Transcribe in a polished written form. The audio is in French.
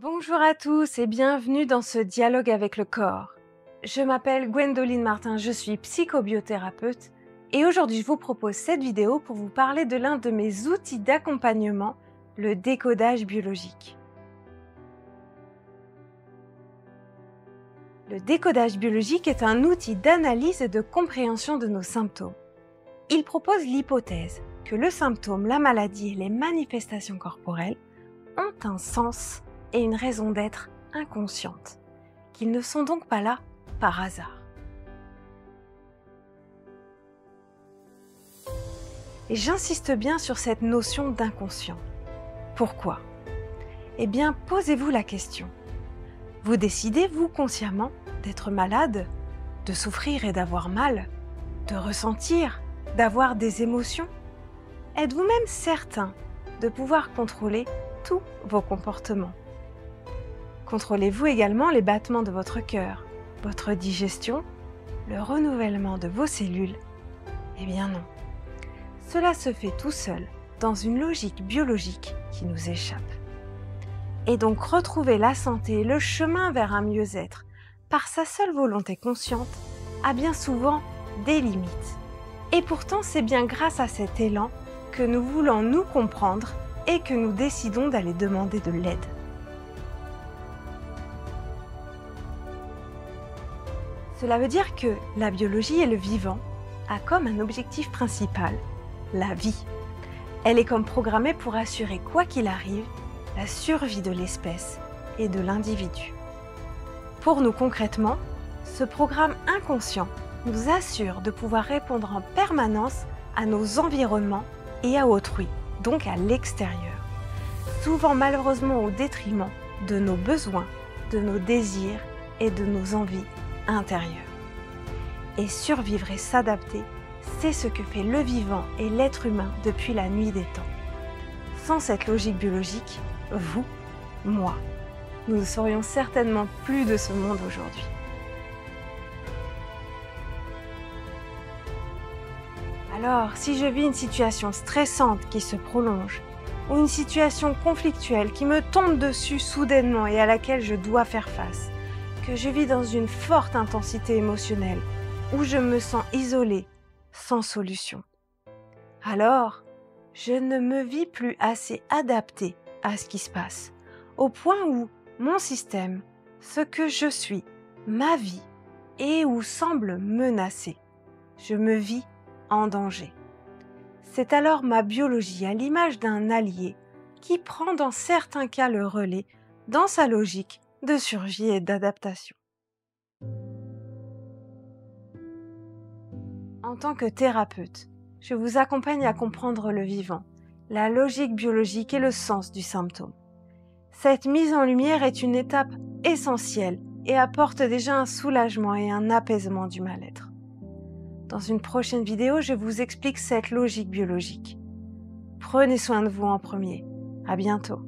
Bonjour à tous et bienvenue dans ce dialogue avec le corps. Je m'appelle Gwendoline Martin, je suis psychobiothérapeute et aujourd'hui je vous propose cette vidéo pour vous parler de l'un de mes outils d'accompagnement, le décodage biologique. Le décodage biologique est un outil d'analyse et de compréhension de nos symptômes. Il propose l'hypothèse que le symptôme, la maladie et les manifestations corporelles ont un sens et une raison d'être inconsciente, qu'ils ne sont donc pas là par hasard. Et j'insiste bien sur cette notion d'inconscient. Pourquoi ? Eh bien, posez-vous la question. Vous décidez, vous, consciemment, d'être malade, de souffrir et d'avoir mal, de ressentir, d'avoir des émotions ? Êtes-vous même certain de pouvoir contrôler tous vos comportements ? Contrôlez-vous également les battements de votre cœur, votre digestion, le renouvellement de vos cellules ? Eh bien non. Cela se fait tout seul, dans une logique biologique qui nous échappe. Et donc retrouver la santé et le chemin vers un mieux-être, par sa seule volonté consciente, a bien souvent des limites. Et pourtant, c'est bien grâce à cet élan que nous voulons nous comprendre et que nous décidons d'aller demander de l'aide. Cela veut dire que la biologie et le vivant a comme un objectif principal la vie. Elle est comme programmée pour assurer, quoi qu'il arrive, la survie de l'espèce et de l'individu. Pour nous concrètement, ce programme inconscient nous assure de pouvoir répondre en permanence à nos environnements et à autrui, donc à l'extérieur, souvent malheureusement au détriment de nos besoins, de nos désirs et de nos envies intérieures. Et survivre et s'adapter, c'est ce que fait le vivant et l'être humain depuis la nuit des temps. Sans cette logique biologique, vous, moi, nous ne serions certainement plus de ce monde aujourd'hui. Alors, si je vis une situation stressante qui se prolonge, ou une situation conflictuelle qui me tombe dessus soudainement et à laquelle je dois faire face, que je vis dans une forte intensité émotionnelle, où je me sens isolée, sans solution, alors je ne me vis plus assez adaptée à ce qui se passe, au point où mon système, ce que je suis, ma vie, est ou semble menacé. Je me vis en danger. C'est alors ma biologie, à l'image d'un allié, qui prend dans certains cas le relais dans sa logique de survie et d'adaptation. En tant que thérapeute, je vous accompagne à comprendre le vivant, la logique biologique et le sens du symptôme. Cette mise en lumière est une étape essentielle et apporte déjà un soulagement et un apaisement du mal-être. Dans une prochaine vidéo, je vous explique cette logique biologique. Prenez soin de vous en premier. À bientôt.